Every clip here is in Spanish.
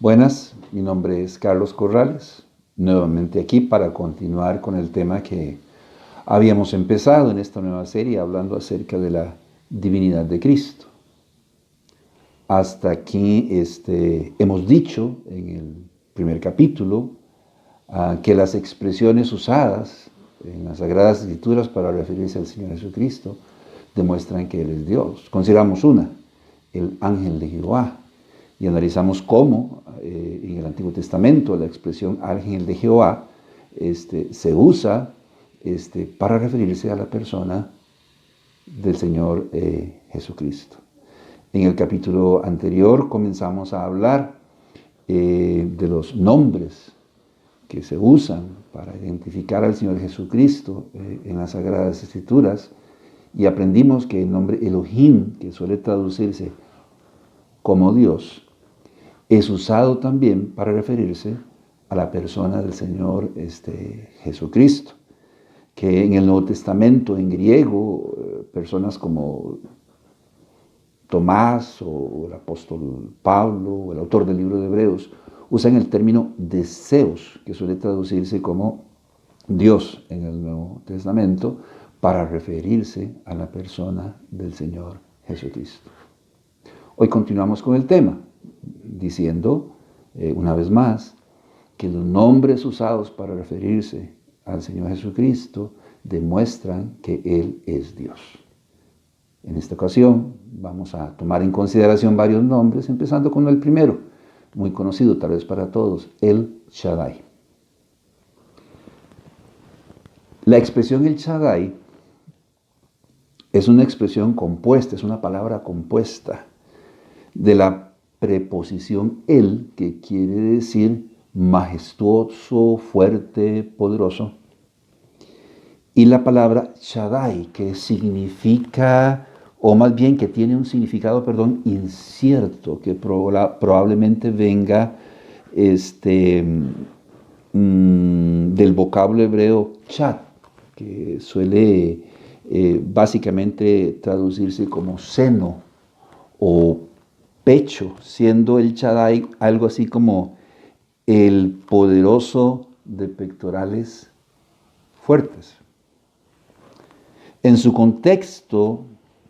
Buenas, mi nombre es Carlos Corrales, nuevamente aquí para continuar con el tema que habíamos empezado en esta nueva serie hablando acerca de la divinidad de Cristo. Hasta aquí hemos dicho en el primer capítulo que las expresiones usadas en las Sagradas Escrituras para referirse al Señor Jesucristo demuestran que Él es Dios. Consideramos una, el ángel de Jehová, y analizamos cómo en el Antiguo Testamento la expresión ángel de Jehová se usa para referirse a la persona del Señor Jesucristo. En el capítulo anterior comenzamos a hablar de los nombres que se usan para identificar al Señor Jesucristo en las Sagradas Escrituras, y aprendimos que el nombre Elohim, que suele traducirse como Dios, es usado también para referirse a la persona del Señor Jesucristo, que en el Nuevo Testamento, en griego, personas como Tomás o el apóstol Pablo o el autor del libro de Hebreos usan el término de Zeus, que suele traducirse como Dios en el Nuevo Testamento, para referirse a la persona del Señor Jesucristo. Hoy continuamos con el tema, diciendo una vez más que los nombres usados para referirse al Señor Jesucristo demuestran que Él es Dios. En esta ocasión vamos a tomar en consideración varios nombres, empezando con el primero, muy conocido tal vez para todos, El Shaddai. La expresión El Shaddai es una expresión compuesta, es una palabra compuesta de la preposición El, que quiere decir majestuoso, fuerte, poderoso, y la palabra Shaddai, que significa, o más bien que tiene un significado, incierto, que probablemente venga del vocablo hebreo Chad, que suele básicamente traducirse como seno o pecho, siendo el Shaddai algo así como el poderoso de pectorales fuertes. En su contexto,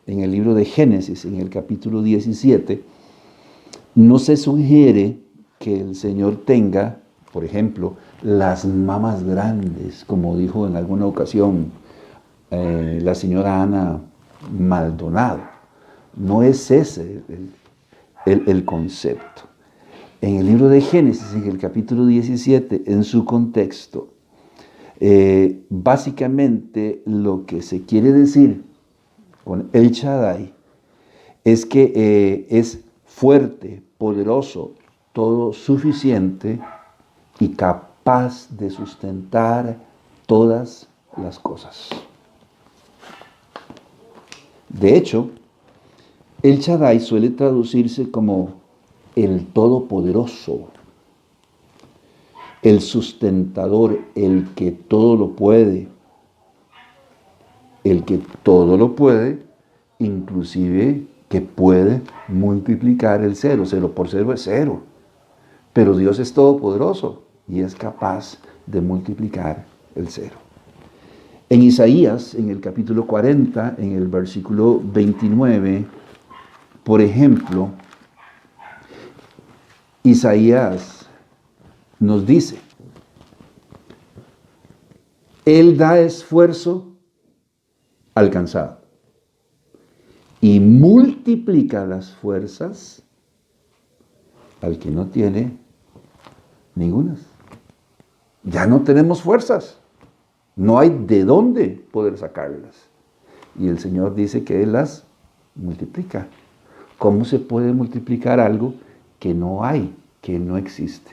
en el libro de Génesis, en el capítulo 17, no se sugiere que el Señor tenga, por ejemplo, las mamas grandes, como dijo en alguna ocasión la señora Ana Maldonado. No es ese el concepto. En el libro de Génesis, en el capítulo 17, en su contexto, básicamente lo que se quiere decir con El Shaddai es que es fuerte, poderoso, todo suficiente y capaz de sustentar todas las cosas. De hecho, El Shaddai suele traducirse como el Todopoderoso, el sustentador, el que todo lo puede, inclusive que puede multiplicar el cero. Cero por cero es cero. Pero Dios es todopoderoso y es capaz de multiplicar el cero. En Isaías, en el capítulo 40, en el versículo 29, por ejemplo, Isaías nos dice: Él da esfuerzo al cansado y multiplica las fuerzas al que no tiene ningunas. Ya no tenemos fuerzas, no hay de dónde poder sacarlas. Y el Señor dice que Él las multiplica. ¿Cómo se puede multiplicar algo que no hay, que no existe?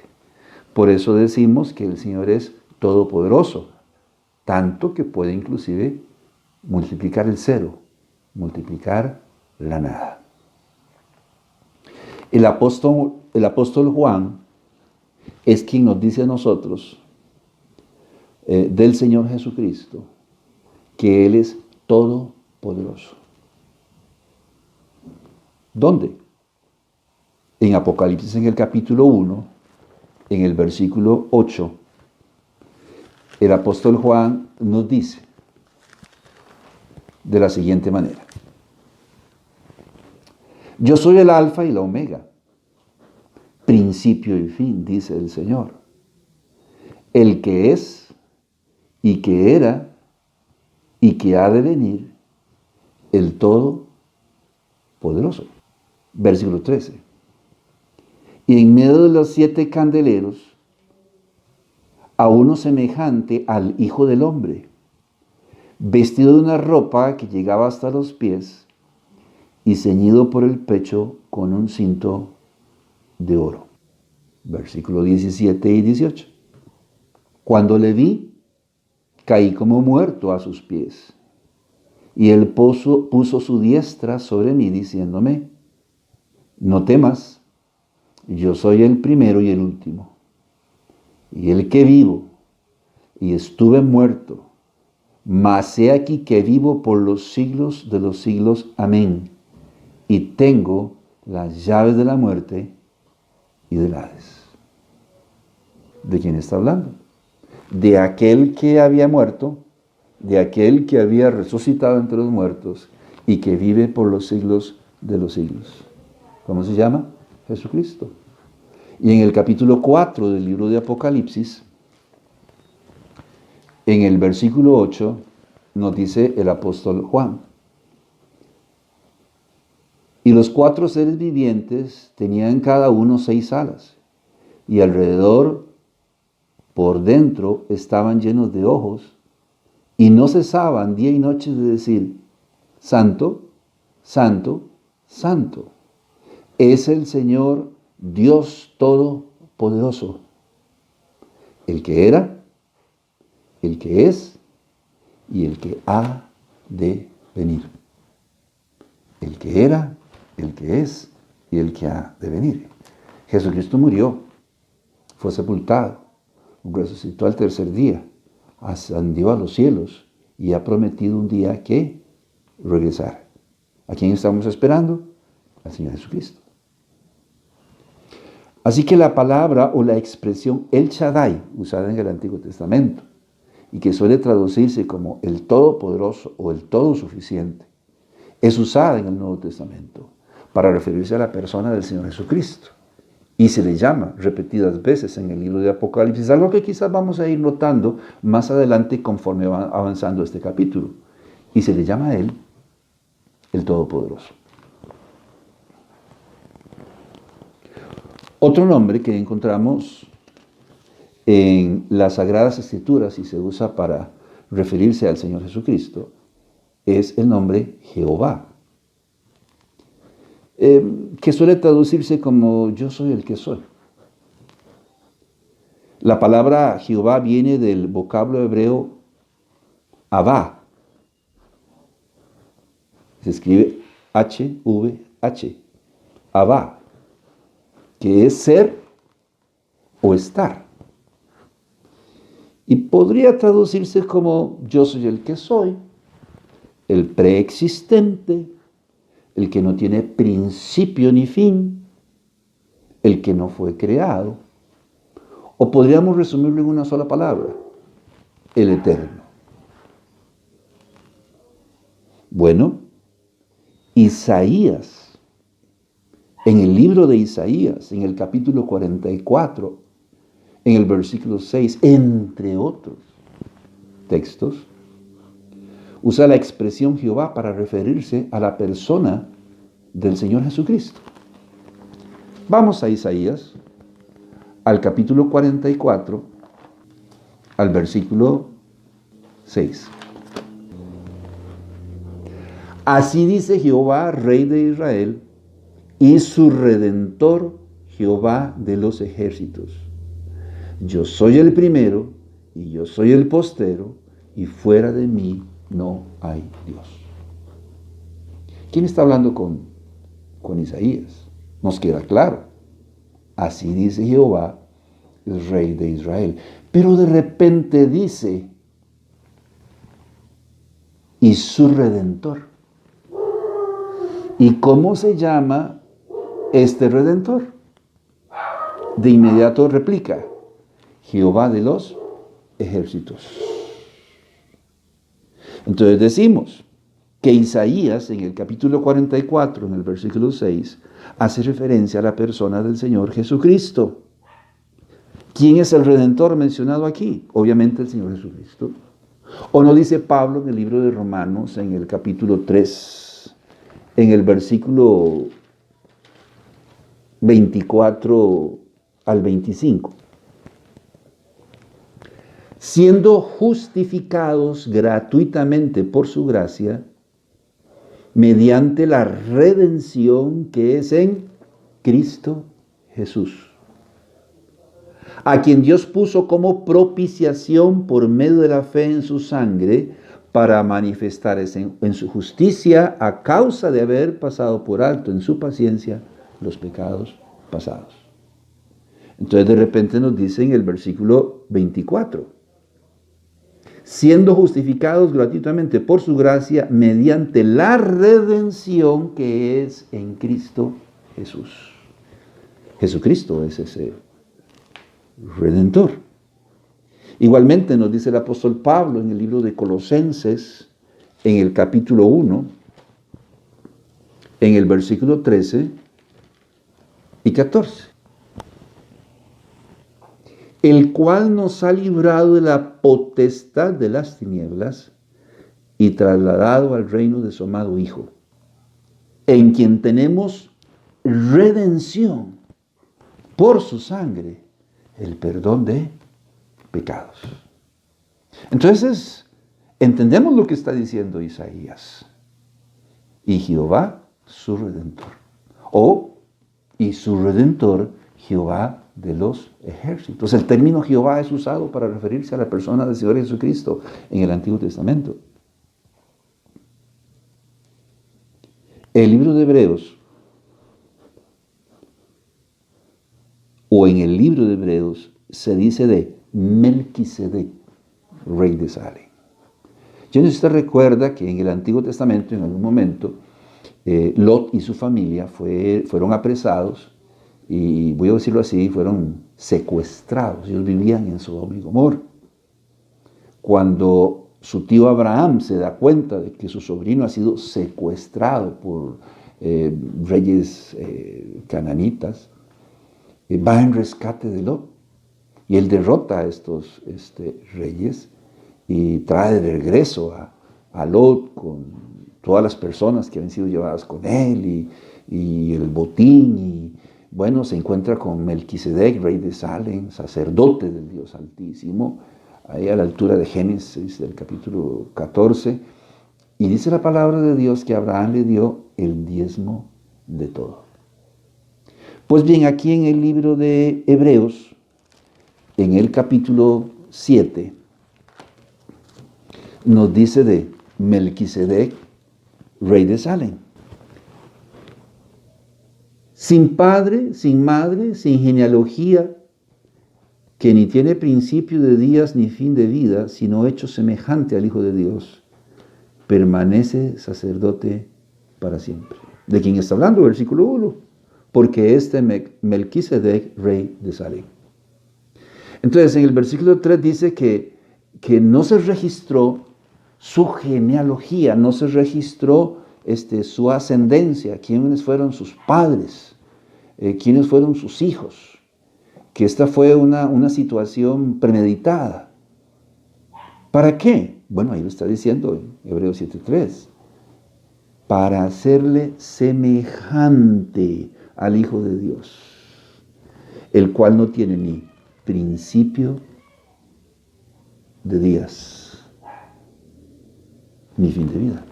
Por eso decimos que el Señor es todopoderoso, tanto que puede inclusive multiplicar el cero, multiplicar la nada. El apóstol Juan es quien nos dice a nosotros del Señor Jesucristo que Él es todopoderoso. ¿Dónde? En Apocalipsis, en el capítulo 1, en el versículo 8, el apóstol Juan nos dice de la siguiente manera: yo soy el alfa y la omega, principio y fin, dice el Señor, el que es y que era y que ha de venir, el Todopoderoso. Versículo 13. Y en medio de los 7 candeleros, a uno semejante al Hijo del Hombre, vestido de una ropa que llegaba hasta los pies y ceñido por el pecho con un cinto de oro. Versículo 17 y 18. Cuando le vi, caí como muerto a sus pies, y él puso su diestra sobre mí, diciéndome: no temas, yo soy el primero y el último, y el que vivo, y estuve muerto, mas he aquí que vivo por los siglos de los siglos. Amén. Y tengo las llaves de la muerte y del Hades. ¿De quién está hablando? De aquel que había muerto, de aquel que había resucitado entre los muertos y que vive por los siglos de los siglos. ¿Cómo se llama? Jesucristo. Y en el capítulo 4 del libro de Apocalipsis, en el versículo 8, nos dice el apóstol Juan: y los 4 seres vivientes tenían cada uno 6 alas, y alrededor, por dentro, estaban llenos de ojos, y no cesaban día y noche de decir: Santo, Santo, Santo, es el Señor Dios Todopoderoso, el que era, el que es y el que ha de venir. El que era, el que es y el que ha de venir. Jesucristo murió, fue sepultado, resucitó al tercer día, ascendió a los cielos y ha prometido un día que regresar. ¿A quién estamos esperando? Al Señor Jesucristo. Así que la palabra o la expresión El Shaddai, usada en el Antiguo Testamento, y que suele traducirse como el Todopoderoso o el Todosuficiente, es usada en el Nuevo Testamento para referirse a la persona del Señor Jesucristo. Y se le llama repetidas veces en el libro de Apocalipsis, algo que quizás vamos a ir notando más adelante conforme va avanzando este capítulo. Y se le llama a Él el Todopoderoso. Otro nombre que encontramos en las Sagradas Escrituras y se usa para referirse al Señor Jesucristo es el nombre Jehová, que suele traducirse como yo soy el que soy. La palabra Jehová viene del vocablo hebreo Abba. Se escribe H-V-H, Abba, que es ser o estar. Y podría traducirse como yo soy el que soy, el preexistente, el que no tiene principio ni fin, el que no fue creado. O podríamos resumirlo en una sola palabra: el eterno. Bueno, Isaías, en el libro de Isaías, en el capítulo 44, en el versículo 6, entre otros textos, usa la expresión Jehová para referirse a la persona del Señor Jesucristo. Vamos a Isaías, al capítulo 44, al versículo 6. Así dice Jehová, Rey de Israel, y su Redentor, Jehová de los ejércitos: yo soy el primero y yo soy el postero, y fuera de mí no hay Dios. ¿Quién está hablando con Isaías? Nos queda claro. Así dice Jehová, el Rey de Israel. Pero de repente dice: y su Redentor. ¿Y cómo se llama este Redentor. De inmediato replica, Jehová de los ejércitos. Entonces decimos que Isaías en el capítulo 44, en el versículo 6, hace referencia a la persona del Señor Jesucristo. ¿Quién es el Redentor mencionado aquí? Obviamente el Señor Jesucristo. ¿O no dice Pablo en el libro de Romanos, en el capítulo 3, en el versículo 24 al 25? Siendo justificados gratuitamente por su gracia, mediante la redención que es en Cristo Jesús, a quien Dios puso como propiciación por medio de la fe en su sangre, para manifestar en su justicia a causa de haber pasado por alto en su paciencia los pecados pasados. Entonces de repente nos dice en el versículo 24, siendo justificados gratuitamente por su gracia mediante la redención que es en Cristo Jesús. Jesucristo es ese Redentor. Igualmente nos dice el apóstol Pablo en el libro de Colosenses, en el capítulo 1, en el versículo 13 y 14. El cual nos ha librado de la potestad de las tinieblas y trasladado al reino de su amado Hijo, en quien tenemos redención por su sangre, el perdón de pecados. Entonces, entendemos lo que está diciendo Isaías. Y Jehová, su Redentor. Y su Redentor, Jehová de los ejércitos. El término Jehová es usado para referirse a la persona del Señor Jesucristo en el Antiguo Testamento. El libro de Hebreos, o en el libro de Hebreos, se dice de Melquisedec, rey de Salem. Yo no sé si usted recuerda que en el Antiguo Testamento, en algún momento, Lot y su familia fueron apresados y, voy a decirlo así, fueron secuestrados. Ellos vivían en Sodoma y Gomorra. Cuando su tío Abraham se da cuenta de que su sobrino ha sido secuestrado por reyes cananitas, va en rescate de Lot. Y él derrota a estos reyes y trae de regreso a Lot con todas las personas que habían sido llevadas con él y el botín. Y bueno, se encuentra con Melquisedec, rey de Salem, sacerdote del Dios Altísimo, ahí a la altura de Génesis del capítulo 14. Y dice la palabra de Dios que Abraham le dio el diezmo de todo. Pues bien, aquí en el libro de Hebreos, en el capítulo 7, nos dice de Melquisedec, rey de Salem. Sin padre, sin madre, sin genealogía, que ni tiene principio de días ni fin de vida, sino hecho semejante al Hijo de Dios, permanece sacerdote para siempre. ¿De quién está hablando? Versículo 1. Porque Melquisedec, rey de Salem. Entonces, en el versículo 3 dice que no se registró su genealogía, no se registró su ascendencia, quiénes fueron sus padres, quiénes fueron sus hijos, que esta fue una situación premeditada. ¿Para qué? Bueno, ahí lo está diciendo en Hebreos 7:3. Para hacerle semejante al Hijo de Dios, el cual no tiene ni principio de días, ni fin de vida.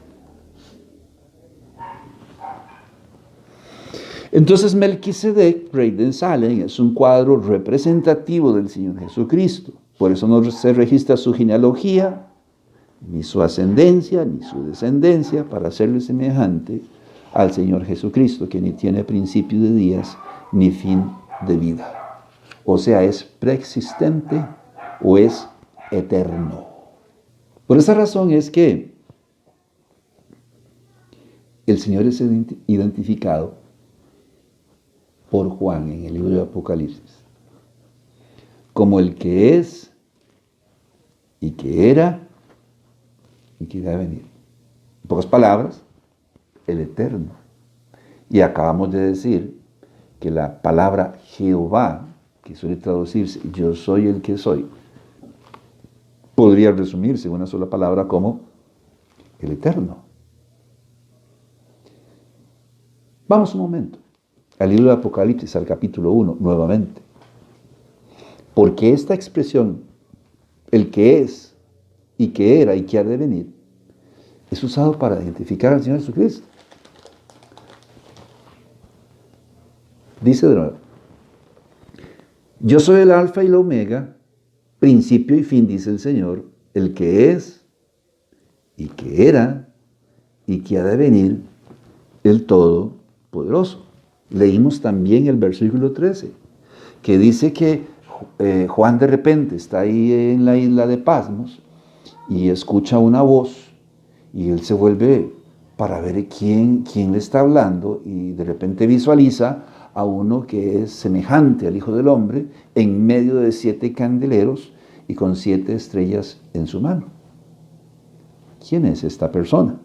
Entonces Melquisedec, rey de Salem, es un cuadro representativo del Señor Jesucristo. Por eso no se registra su genealogía, ni su ascendencia, ni su descendencia, para hacerle semejante al Señor Jesucristo, que ni tiene principio de días, ni fin de vida. O sea, es preexistente o es eterno. Por esa razón es que el Señor es identificado por Juan en el libro de Apocalipsis, como el que es, y que era, y que debe venir. En pocas palabras, el Eterno. Y acabamos de decir que la palabra Jehová, que suele traducirse yo soy el que soy, podría resumirse en una sola palabra como el Eterno. Vamos un momento al libro de Apocalipsis, al capítulo 1, nuevamente. Porque esta expresión, el que es, y que era, y que ha de venir, es usado para identificar al Señor Jesucristo. Dice de nuevo, yo soy el alfa y la omega, principio y fin, dice el Señor, el que es, y que era, y que ha de venir, el Todopoderoso. Leímos también el versículo 13, que dice que Juan de repente está ahí en la isla de Patmos y escucha una voz y él se vuelve para ver quién le está hablando y de repente visualiza a uno que es semejante al Hijo del Hombre en medio de 7 candeleros y con 7 estrellas en su mano. ¿Quién es esta persona?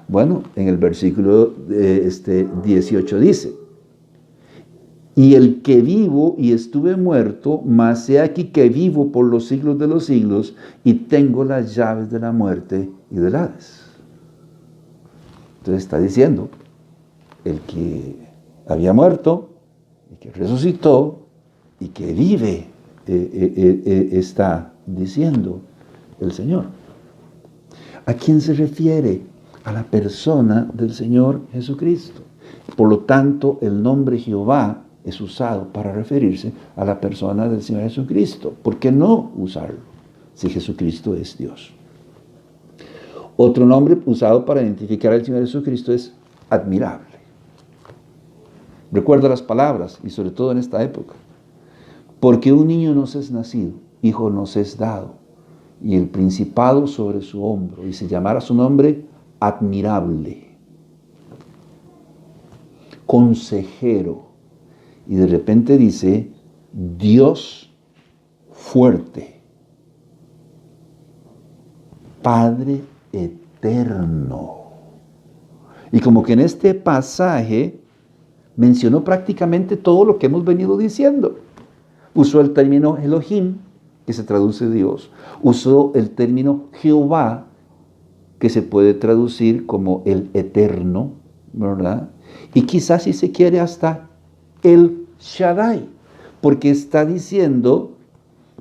Bueno, en el versículo 18 dice, y el que vivo y estuve muerto, mas he aquí que vivo por los siglos de los siglos y tengo las llaves de la muerte y del Hades. Entonces está diciendo, el que había muerto y que resucitó y que vive, está diciendo el Señor. ¿A quién se refiere? A la persona del Señor Jesucristo. Por lo tanto, el nombre Jehová es usado para referirse a la persona del Señor Jesucristo. ¿Por qué no usarlo si Jesucristo es Dios? Otro nombre usado para identificar al Señor Jesucristo es admirable. Recuerda las palabras, y sobre todo en esta época. Porque un niño nos es nacido, hijo nos es dado, y el principado sobre su hombro, y se llamará su nombre admirable, consejero, y de repente dice, Dios fuerte, Padre eterno. Y como que en este pasaje mencionó prácticamente todo lo que hemos venido diciendo. Usó el término Elohim, que se traduce Dios. Usó el término Jehová, que se puede traducir como el eterno, ¿verdad? Y quizás si se quiere hasta el Shaddai, porque está diciendo,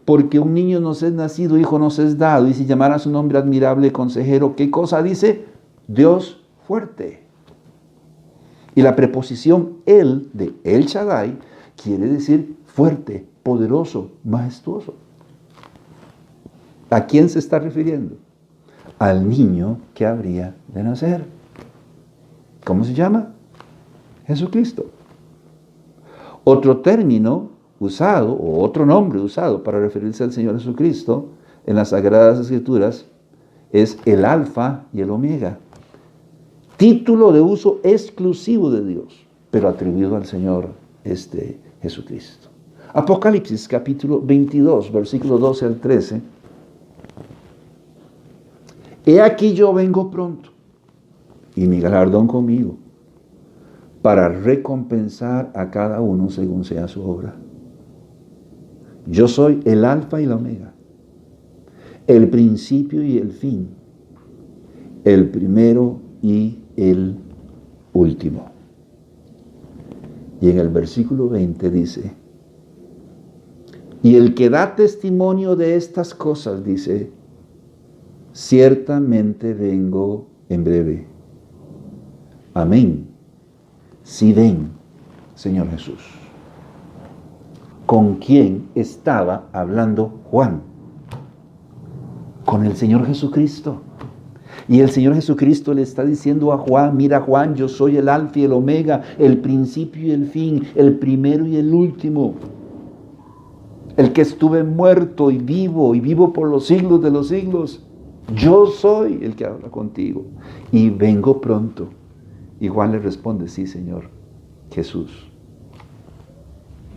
porque un niño nos es nacido, hijo nos es dado, y se llamará su nombre admirable, consejero. ¿Qué cosa dice? Dios fuerte. Y la preposición el de El Shaddai quiere decir fuerte, poderoso, majestuoso. ¿A quién se está refiriendo? Al niño que habría de nacer. ¿Cómo se llama? Jesucristo. Otro término usado, o otro nombre usado para referirse al Señor Jesucristo en las Sagradas Escrituras es el Alfa y el Omega. Título de uso exclusivo de Dios, pero atribuido al Señor Jesucristo. Apocalipsis capítulo 22, versículo 12 al 13. He aquí yo vengo pronto, y mi galardón conmigo, para recompensar a cada uno según sea su obra. Yo soy el Alfa y la Omega, el principio y el fin, el primero y el último. Y en el versículo 20 dice, y el que da testimonio de estas cosas dice, ciertamente vengo en breve. Amén. Si ven, Señor Jesús. ¿Con quién estaba hablando Juan? Con el Señor Jesucristo. Y el Señor Jesucristo le está diciendo a Juan, mira Juan, yo soy el Alfa y el Omega, el principio y el fin, el primero y el último. El que estuve muerto y vivo por los siglos de los siglos. Yo soy el que habla contigo y vengo pronto. Y Juan le responde, sí, Señor, Jesús.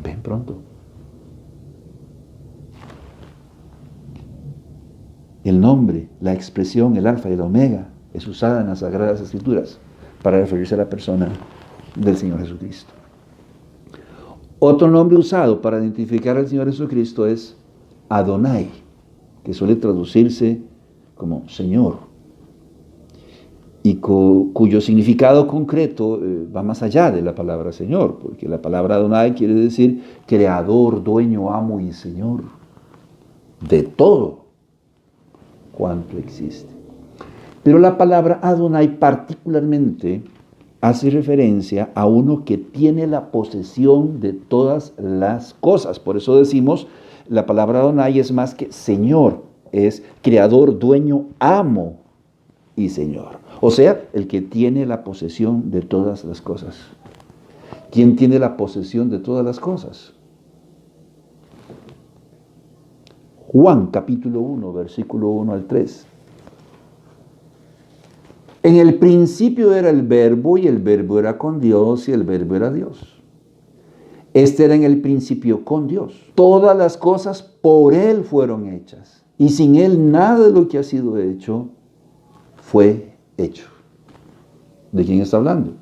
ven pronto. El nombre, la expresión, el alfa y el omega, es usada en las Sagradas Escrituras para referirse a la persona del Señor Jesucristo. Otro nombre usado para identificar al Señor Jesucristo es Adonai, que suele traducirse como Señor, y cuyo significado concreto va más allá de la palabra Señor, porque la palabra Adonai quiere decir creador, dueño, amo y Señor de todo cuanto existe. Pero la palabra Adonai particularmente hace referencia a uno que tiene la posesión de todas las cosas. Por eso decimos, la palabra Adonai es más que Señor, es creador, dueño, amo y Señor. O sea, el que tiene la posesión de todas las cosas. ¿Quién tiene la posesión de todas las cosas? Juan capítulo 1, versículo 1 al 3. En el principio era el Verbo, y el Verbo era con Dios, y el Verbo era Dios. Este era en el principio con Dios. Todas las cosas por Él fueron hechas, y sin Él nada de lo que ha sido hecho fue hecho. ¿De quién está hablando?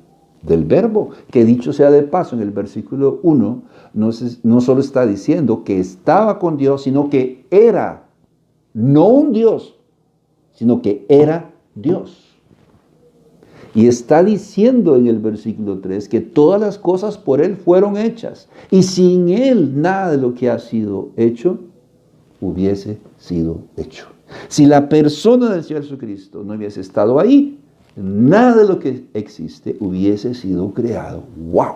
Del Verbo, que dicho sea de paso, en el versículo 1, no solo está diciendo que estaba con Dios, sino que era, no un Dios, sino que era Dios. Y está diciendo en el versículo 3 que todas las cosas por Él fueron hechas, y sin Él nada de lo que ha sido hecho hubiese sido hecho. Si la persona del Señor Jesucristo no hubiese estado ahí, nada de lo que existe hubiese sido creado. ¡Wow!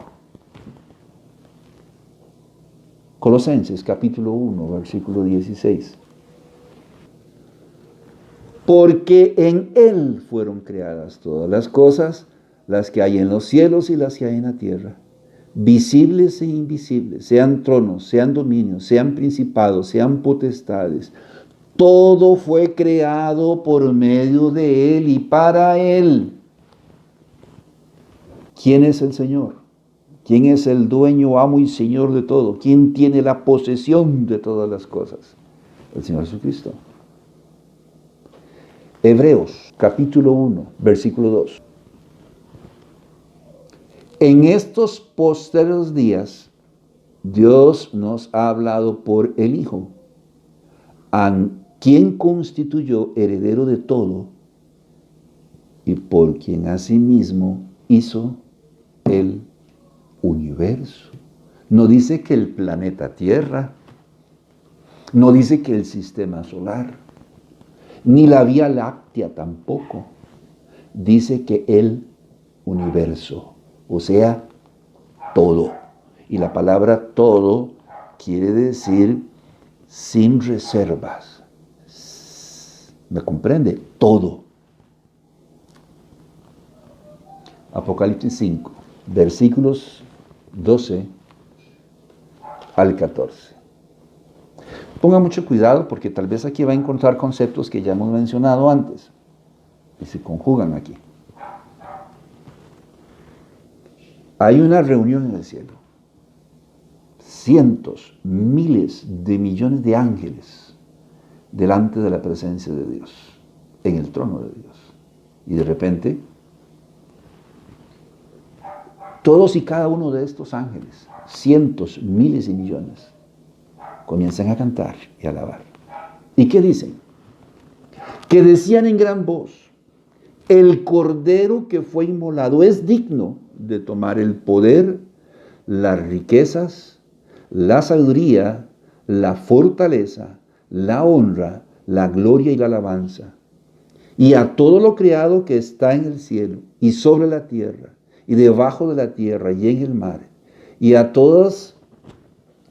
Colosenses capítulo 1, versículo 16. Porque en Él fueron creadas todas las cosas, las que hay en los cielos y las que hay en la tierra, visibles e invisibles, sean tronos, sean dominios, sean principados, sean potestades. Todo fue creado por medio de Él y para Él. ¿Quién es el Señor? ¿Quién es el dueño, amo y Señor de todo? ¿Quién tiene la posesión de todas las cosas? El Señor Jesucristo. Hebreos, capítulo 1, versículo 2. En estos postreros días, Dios nos ha hablado por el Hijo, a quien constituyó heredero de todo y por quien asimismo hizo el universo. No dice que el planeta Tierra, no dice que el sistema solar, ni la Vía Láctea tampoco. Dice que el universo, o sea, todo. Y la palabra todo quiere decir sin reservas. ¿Me comprende? Todo. Apocalipsis 5, versículos 12 al 14. Ponga mucho cuidado porque tal vez aquí va a encontrar conceptos que ya hemos mencionado antes y se conjugan aquí. Hay una reunión en el cielo. Cientos, miles de millones de ángeles delante de la presencia de Dios, en el trono de Dios. Y de repente, todos y cada uno de estos ángeles, cientos, miles y millones, comienzan a cantar y a alabar. ¿Y qué dicen? Que decían en gran voz: el Cordero que fue inmolado es digno de tomar el poder, las riquezas, la sabiduría, la fortaleza, la honra, la gloria y la alabanza. Y a todo lo creado que está en el cielo y sobre la tierra y debajo de la tierra y en el mar, y a todas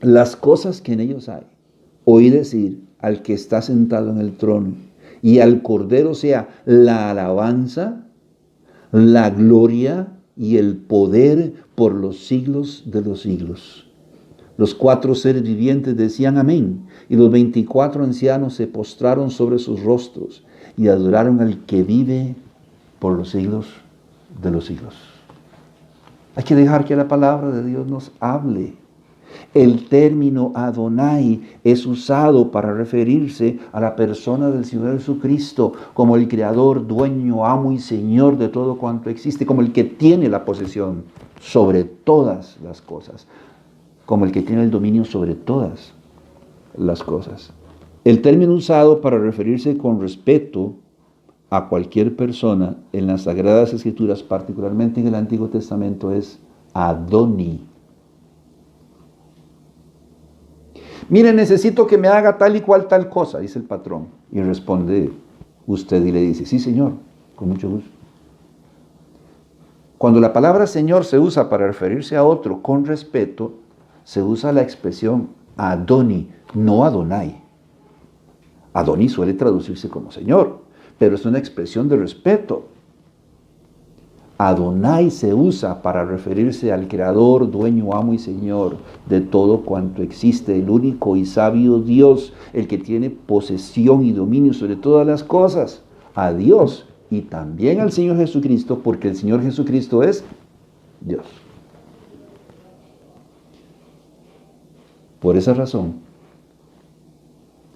las cosas que en ellos hay, oí decir al que está sentado en el trono y al Cordero sea la alabanza, la gloria y el poder por los siglos de los siglos. Los 4 seres vivientes decían amén, y los 24 ancianos se postraron sobre sus rostros y adoraron al que vive por los siglos de los siglos. Hay que dejar que la palabra de Dios nos hable. El término Adonai es usado para referirse a la persona del Señor Jesucristo como el Creador, dueño, amo y Señor de todo cuanto existe, como el que tiene la posesión sobre todas las cosas, como el que tiene el dominio sobre todas las cosas. El término usado para referirse con respeto a cualquier persona en las Sagradas Escrituras, particularmente en el Antiguo Testamento, es Adoni. Mire, necesito que me haga tal y cual tal cosa, dice el patrón. Y responde usted y le dice, sí, señor, con mucho gusto. Cuando la palabra Señor se usa para referirse a otro con respeto, se usa la expresión Adoni, no Adonai. Adoni suele traducirse como Señor, pero es una expresión de respeto. Adonai se usa para referirse al Creador, dueño, amo y Señor de todo cuanto existe, el único y sabio Dios, el que tiene posesión y dominio sobre todas las cosas, a Dios y también al Señor Jesucristo, porque el Señor Jesucristo es Dios. Por esa razón,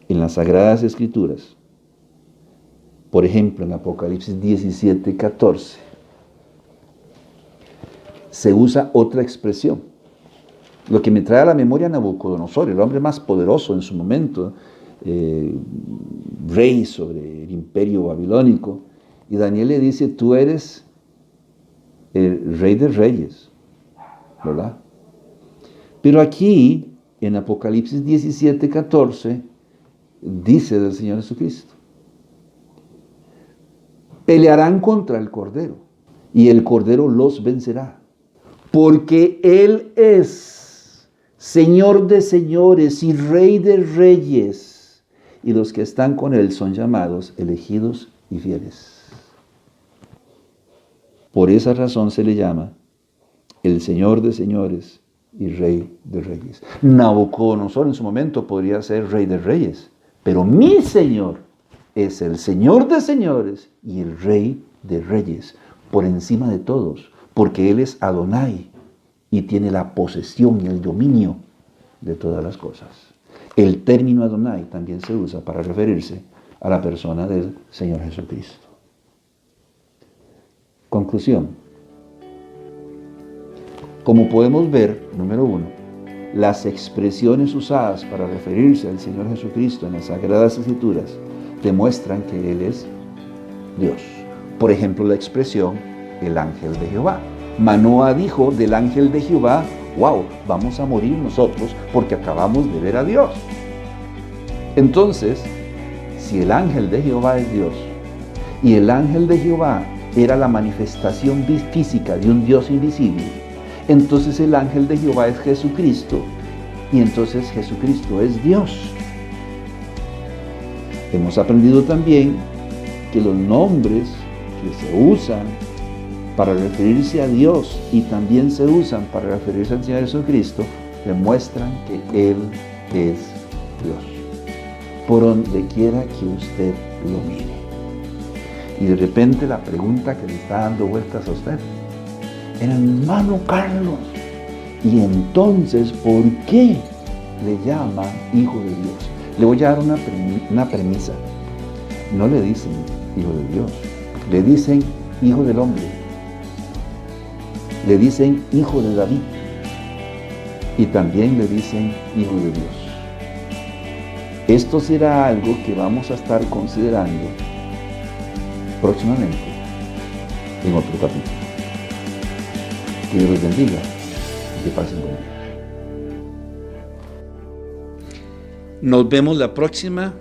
en las Sagradas Escrituras, por ejemplo en Apocalipsis 17, 14, se usa otra expresión. Lo que me trae a la memoria Nabucodonosor, el hombre más poderoso en su momento, rey sobre el imperio babilónico. Y Daniel le dice, tú eres el rey de reyes, ¿verdad? Pero aquí, en Apocalipsis 17, 14, dice del Señor Jesucristo, pelearán contra el Cordero, y el Cordero los vencerá. Porque Él es Señor de señores y Rey de reyes, y los que están con Él son llamados, elegidos y fieles. Por esa razón se le llama el Señor de señores y Rey de reyes. Nabucodonosor en su momento podría ser Rey de reyes, pero mi Señor es el Señor de señores y el Rey de reyes, por encima de todos, porque Él es Adonai y tiene la posesión y el dominio de todas las cosas. El término Adonai también se usa para referirse a la persona del Señor Jesucristo. Conclusión. Como podemos ver, número 1, las expresiones usadas para referirse al Señor Jesucristo en las Sagradas Escrituras demuestran que Él es Dios. Por ejemplo, la expresión el ángel de Jehová. Manoah dijo del ángel de Jehová, wow, vamos a morir nosotros porque acabamos de ver a Dios. Entonces, si el ángel de Jehová es Dios y el ángel de Jehová era la manifestación física de un Dios invisible, entonces el ángel de Jehová es Jesucristo y entonces Jesucristo es Dios. Hemos aprendido también que los nombres que se usan para referirse a Dios y también se usan para referirse al Señor Jesucristo demuestran que Él es Dios, por donde quiera que usted lo mire. Y de repente la pregunta que le está dando vueltas a usted, hermano Carlos, y entonces, ¿por qué le llama Hijo de Dios? Le voy a dar una premisa. No le dicen Hijo de Dios, le dicen Hijo del Hombre, le dicen Hijo de David y también le dicen Hijo de Dios. Esto será algo que vamos a estar considerando próximamente en otro capítulo. Que Dios los bendiga y que pasen buen día. Nos vemos la próxima.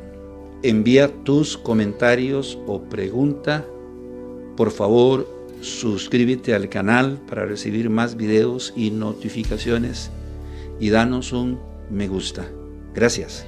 Envía tus comentarios o pregunta. Por favor, suscríbete al canal para recibir más videos y notificaciones y danos un me gusta. Gracias.